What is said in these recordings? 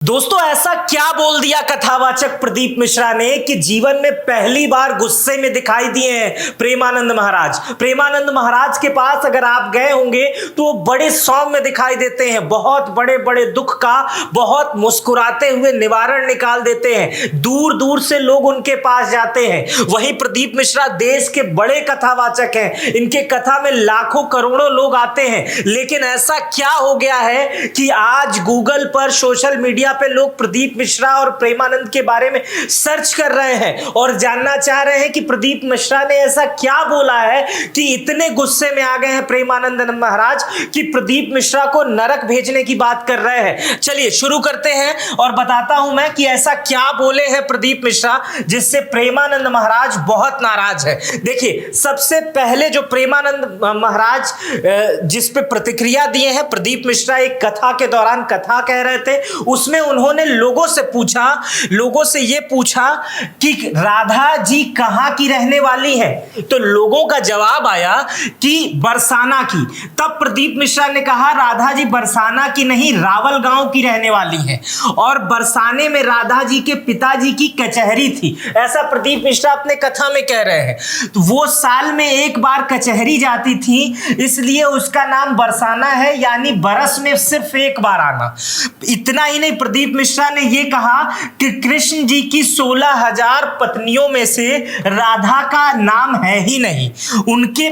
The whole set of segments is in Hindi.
दोस्तों ऐसा क्या बोल दिया कथावाचक प्रदीप मिश्रा ने कि जीवन में पहली बार गुस्से में दिखाई दिए हैं प्रेमानंद महाराज। प्रेमानंद महाराज के पास अगर आप गए होंगे तो वो बड़े सौम्य दिखाई देते हैं, बहुत बड़े बड़े दुख का बहुत मुस्कुराते हुए निवारण निकाल देते हैं, दूर दूर से लोग उनके पास जाते हैं। वहीं प्रदीप मिश्रा देश के बड़े कथावाचक हैं, इनके कथा में लाखों करोड़ों लोग आते हैं। लेकिन ऐसा क्या हो गया है कि आज गूगल पर, सोशल मीडिया पे लोग प्रदीप मिश्रा और प्रेमानंद के बारे में सर्च कर रहे हैं और जानना चाह रहे हैं कि प्रदीप मिश्रा ने ऐसा क्या बोला है कि इतने गुस्से में आ गए हैं प्रेमानंद महाराज कि प्रदीप मिश्रा को नरक भेजने की बात कर रहे हैं। चलिए शुरू करते हैं और बताता हूं मैं कि ऐसा क्या बोले हैं प्रदीप मिश्रा जिससे प्रेमानंद महाराज बहुत नाराज है। देखिए, सबसे पहले जो प्रेमानंद महाराज जिस पे प्रतिक्रिया दिए हैं, प्रदीप मिश्रा एक कथा के दौरान कथा कह रहे थे, उसमें उन्होंने लोगों से ये पूछा कि राधा जी कहां की रहने वाली है, तो लोगों का जवाब आया कि बरसाना की। तब प्रदीप मिश्रा ने कहा राधा जी बरसाना की नहीं, रावल गांव की रहने वाली है और बरसाने में राधा जी के पिताजी की कचहरी थी, ऐसा प्रदीप मिश्रा अपने कथा में कह रहे हैं। तो वो साल में एक बार कचहरी जाती थी, इसलिए उसका नाम बरसाना है, यानी बरस में सिर्फ एक बार आना। इतना ही नहीं, प्रदीप मिश्रा ने यह कहा कि कृष्ण जी की 16,000 पत्नियों में से राधा का नाम है ही नहीं, उनके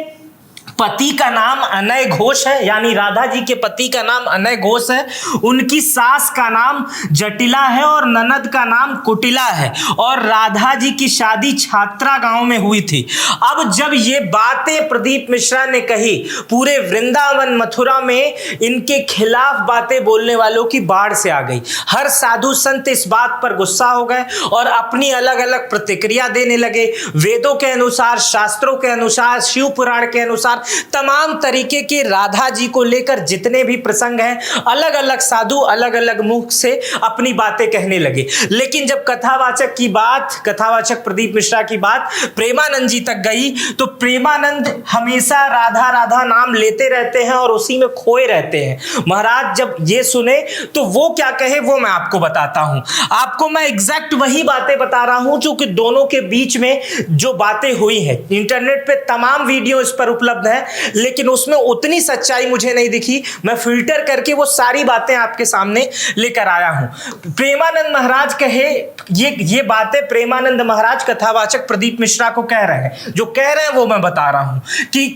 पति का नाम अनय घोष है, यानी राधा जी के पति का नाम अनय घोष है, उनकी सास का नाम जटिला है और ननद का नाम कुटिला है, और राधा जी की शादी छात्रा गांव में हुई थी। अब जब ये बातें प्रदीप मिश्रा ने कही, पूरे वृंदावन मथुरा में इनके खिलाफ बातें बोलने वालों की बाढ़ से आ गई। हर साधु संत इस बात पर गुस्सा हो गए और अपनी अलग अलग प्रतिक्रिया देने लगे। वेदों के अनुसार, शास्त्रों के अनुसार, शिव पुराण के अनुसार तमाम तरीके के राधा जी को लेकर जितने भी प्रसंग हैं, अलग अलग साधु अलग अलग मुख से अपनी बातें कहने लगे। लेकिन जब कथावाचक प्रदीप मिश्रा की बात प्रेमानंद जी तक गई तो प्रेमानंद हमेशा राधा राधा नाम लेते रहते हैं और उसी में खोए रहते हैं। महाराज जब ये सुने तो वो क्या कहे वो मैं आपको बताता हूं। आपको मैं एग्जैक्ट वही बातें बता रहा हूं जो कि दोनों के बीच में जो बातें हुई हैं। इंटरनेट पे तमाम वीडियो इस पर उपलब्ध है, लेकिन उसमें उतनी सच्चाई मुझे नहीं दिखी। मैं फिल्टर करके वो सारी बातें आपके सामने लेकर आया हूं। प्रेमानंद महाराज कहे ये बातें प्रेमानंद महाराज कथावाचक प्रदीप मिश्रा को कह रहे हैं। जो कह रहे हैं वो मैं बता रहा हूं कि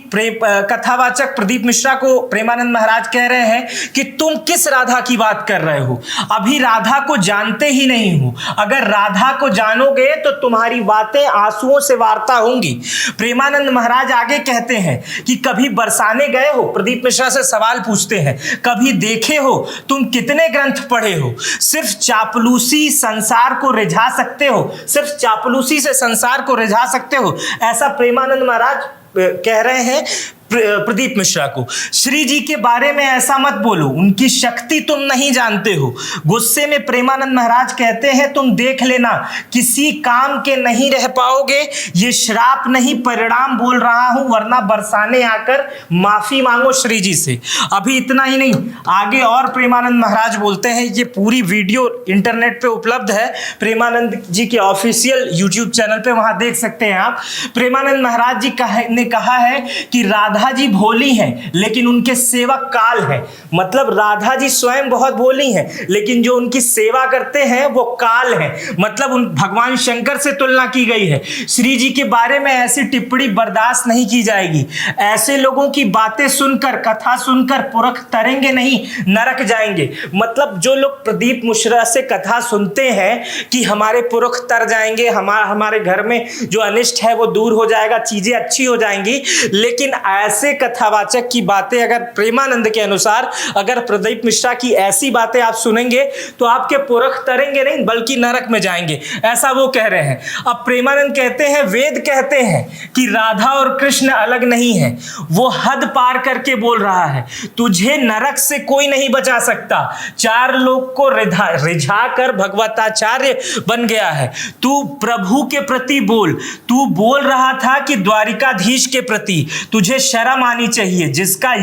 कथावाचक प्रदीप मिश्रा को प्रेमानंद महाराज कह रहे हैं कि तुम किस राधा की बात कर रहे हो, अभी राधा को जानते ही नहीं हो, अगर राधा को जानोगे तो तुम्हारी बातें आंसुओं से वार्ता होंगी। प्रेमानंद महाराज आगे कहते हैं कि कभी बरसाने गए हो, प्रदीप मिश्रा से सवाल पूछते हैं, कभी देखे हो, तुम कितने ग्रंथ पढ़े हो, सिर्फ चापलूसी संसार को रिझा सकते हो, सिर्फ चापलूसी से संसार को रिझा सकते हो, ऐसा प्रेमानंद महाराज कह रहे हैं प्रदीप मिश्रा को। श्री जी के बारे में ऐसा मत बोलो, उनकी शक्ति तुम नहीं जानते हो। गुस्से में प्रेमानंद महाराज कहते हैं तुम देख लेना, किसी काम के नहीं रह पाओगे, ये श्राप नहीं परिणाम बोल रहा हूं, वरना बरसाने आकर माफी मांगो श्री जी से। अभी इतना ही नहीं, आगे और प्रेमानंद महाराज बोलते हैं, ये पूरी वीडियो इंटरनेट पे उपलब्ध है, प्रेमानंद जी के ऑफिशियल यूट्यूब चैनल पे, वहां देख सकते हैं आप। प्रेमानंद महाराज जी ने कहा है कि राधा जी भोली हैं लेकिन उनके सेवक काल हैं। मतलब राधा जी स्वयं बहुत भोली हैं लेकिन जो उनकी सेवा करते हैं वो काल हैं। मतलब उन भगवान शंकर से तुलना की गई है। श्री जी के बारे में ऐसी टिप्पणी बर्दाश्त नहीं की जाएगी। ऐसे लोगों की बातें सुनकर, कथा सुनकर पुरख तरेंगे नहीं, नरक जाएंगे। मतलब जो लोग प्रदीप मिश्रा से कथा सुनते हैं कि हमारे पुरख तर जाएंगे, हमारे घर में जो अनिष्ट है वो दूर हो जाएगा, चीजें अच्छी हो जाएंगी, लेकिन ऐसे कथावाचक की बातें अगर प्रेमानंद के अनुसार, अगर प्रदीप मिश्रा की ऐसी बातें आप सुनेंगे तो आपके पुरख तरेंगे नहीं बल्कि नरक में जाएंगे, ऐसा वो कह रहे हैं। अब प्रेमानंद कहते हैं, वेद कहते हैं कि राधा और कृष्ण अलग नहीं है, वो हद पार करके बोल रहा है, तुझे नरक से कोई नहीं बचा सकता, चार लोग को रिझा कर भगवताचार्य बन गया है, तू प्रभु के प्रति बोल, तू बोल रहा था कि द्वारिकाधीश के प्रति, तुझे शर्म आनी चाहिए। जिसका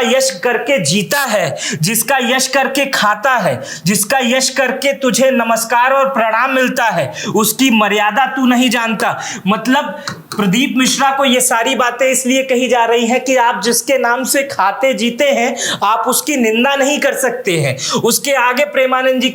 यश करके जीता है, जिसका यश करके खाता है, जिसका यश करके तुझे नमस्कार और प्रणाम मिलता है, उसकी मर्यादा तू नहीं जानता। मतलब प्रदीप मिश्रा को ये सारी बातें इसलिए कही जा रही हैं कि आप जिसके नाम से खाते जीते हैं, आप उसकी निंदा नहीं कर सकते हैं। उसके आगे प्रेमानंद जी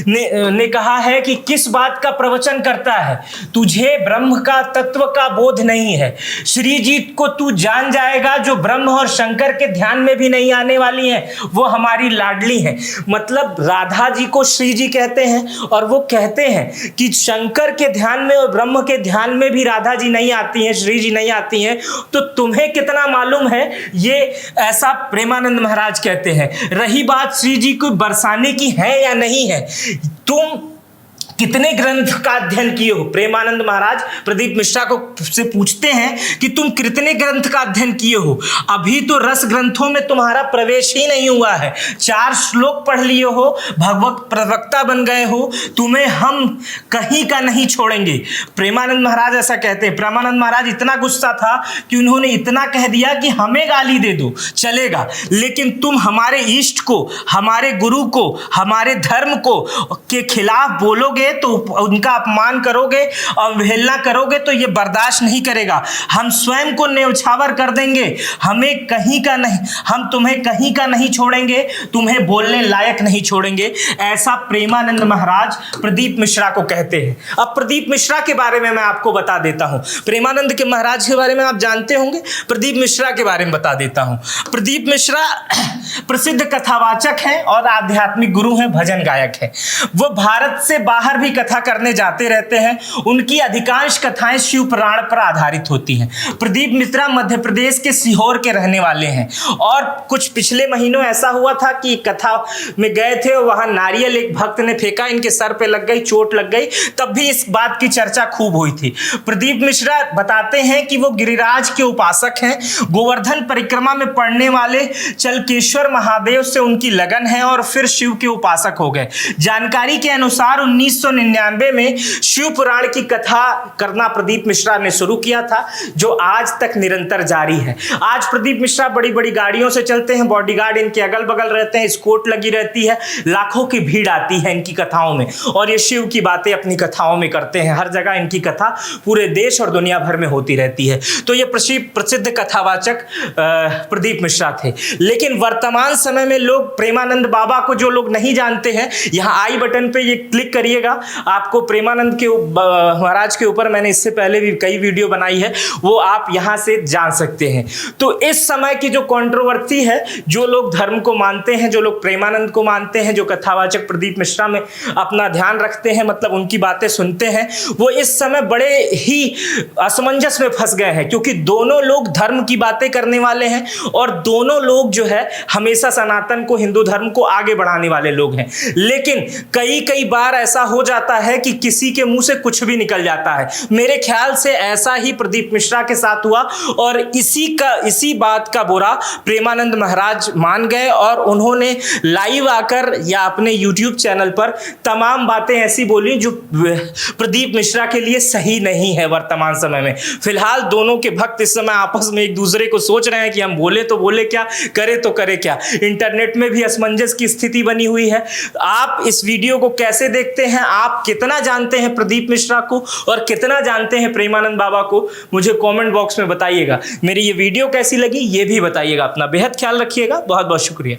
ने कहा है कि किस बात का प्रवचन करता है, तुझे ब्रह्म का तत्व का बोध नहीं है। श्री जी को तू जान जाएगा जो ब्रह्म और शंकर के ध्यान में भी नहीं आने वाली हैं, वो हमारी लाडली हैं। मतलब राधा जी को श्री जी कहते हैं और वो कहते हैं कि शंकर के ध्यान में और ब्रह्म के ध्यान में भी राधा जी नहीं आती हैं, श्री जी नहीं आती हैं। तो तुम्हें कितना मालूम है, ये ऐसा प्रेमानंद महाराज कहते हैं। रही बात श्री जी को बरसाने की है या नहीं है, तुम कितने ग्रंथ का अध्ययन किए हो? प्रेमानंद महाराज प्रदीप मिश्रा को से पूछते हैं कि तुम कितने ग्रंथ का अध्ययन किए हो? अभी तो रस ग्रंथों में तुम्हारा प्रवेश ही नहीं हुआ है। 4 श्लोक पढ़ लिए हो, भगवत प्रवक्ता बन गए हो, तुम्हें हम कहीं का नहीं छोड़ेंगे। प्रेमानंद महाराज ऐसा कहते हैं। प्रेमानंद महाराज इतना गुस्सा था कि उन्होंने इतना कह दिया कि हमें गाली दे दो चलेगा, लेकिन तुम हमारे इष्ट को, हमारे गुरु को, हमारे धर्म को के खिलाफ बोलोगे तो उनका अपमान करोगे, अवहेलना करोगे तो ये बर्दाश्त नहीं करेगा। हम स्वयं को न्यौछावर कर देंगे। हम तुम्हें कहीं का नहीं छोड़ेंगे, तुम्हें बोलने लायक नहीं छोड़ेंगे। ऐसा प्रेमानंद महाराज प्रदीप मिश्रा को कहते हैं। अब प्रदीप मिश्रा के बारे में मैं आपको बता देता हूं। प्रेमानंद के महाराज के बारे में आप जानते होंगे, प्रदीप मिश्रा के बारे में बता देता हूं। प्रदीप मिश्रा प्रसिद्ध कथावाचक हैं और आध्यात्मिक गुरु हैं, भजन गायक हैं। वो भारत से बाहर भी कथा करने जाते रहते हैं। उनकी अधिकांश कथाएं शिव पुराण पर आधारित होती हैं। प्रदीप मिश्रा मध्य प्रदेश के सीहोर के रहने वाले हैं और कुछ पिछले महीनों ऐसा हुआ था कि कथा में गए थे और वहां नारियल एक भक्त ने फेंका, इनके सर पे लग गई, चोट लग गई। तब भी इस बात की चर्चा खूब हुई थी। प्रदीप मिश्रा बताते हैं कि वो गिरिराज के उपासक हैं। गोवर्धन परिक्रमा में पड़ने वाले चलकेश्वर महादेव से उनकी लगन है और फिर शिव के उपासक हो गए। जानकारी के अनुसार 1999 में शिव पुराण की कथा करना प्रदीप मिश्रा ने शुरू किया था, जो आज तक निरंतर जारी है। आज प्रदीप मिश्रा बड़ी बड़ी गाड़ियों से चलते हैं, बॉडीगार्ड इनके अगल बगल रहते हैं, स्कॉट लगी रहती है, लाखों की भीड़ आती है इनकी कथाओं में और ये शिव की बातें अपनी कथाओं में करते हैं। हर जगह इनकी कथा पूरे देश और दुनिया भर में होती रहती है। तो ये प्रसिद्ध कथावाचक प्रदीप मिश्रा थे। लेकिन वर्तमान समय में लोग प्रेमानंद बाबा को, जो लोग नहीं जानते हैं, यहाँ आई बटन पे ये क्लिक करिएगा, आपको प्रेमानंद के महाराज के ऊपर मैंने इससे पहले भी कई वीडियो बनाई है, वो आप यहां से जान सकते हैं। तो इस समय की जो कंट्रोवर्सी है, जो लोग धर्म को मानते हैं, जो लोग प्रेमानंद को मानते हैं, जो कथावाचक प्रदीप मिश्रा में अपना ध्यान रखते हैं, मतलब उनकी बातें सुनते हैं, वो इस समय बड़े ही असमंजस में फंस गए हैं, क्योंकि दोनों लोग धर्म की बातें करने वाले हैं और दोनों लोग जो है हमेशा सनातन को, हिंदू धर्म को आगे बढ़ाने वाले लोग हैं। लेकिन कई बार ऐसा हो जाता है कि किसी के मुंह से कुछ भी निकल जाता है। मेरे ख्याल से ऐसा ही प्रदीप मिश्रा के साथ हुआ और इसी बात का बुरा प्रेमानंद महाराज मान गए और उन्होंने लाइव आकर या अपने YouTube चैनल पर तमाम बातें ऐसी बोली जो प्रदीप मिश्रा के लिए सही नहीं है वर्तमान समय में। फिलहाल दोनों के भक्त इस समय आपस में एक दूसरे को सोच रहे हैं कि हम बोले तो बोले क्या, करे तो करे क्या। इंटरनेट में भी असमंजस की स्थिति बनी हुई है। आप इस वीडियो को कैसे देखते हैं, आप कितना जानते हैं प्रदीप मिश्रा को और कितना जानते हैं प्रेमानंद बाबा को, मुझे कमेंट बॉक्स में बताइएगा। मेरी ये वीडियो कैसी लगी ये भी बताइएगा। अपना बेहद ख्याल रखिएगा। बहुत बहुत शुक्रिया।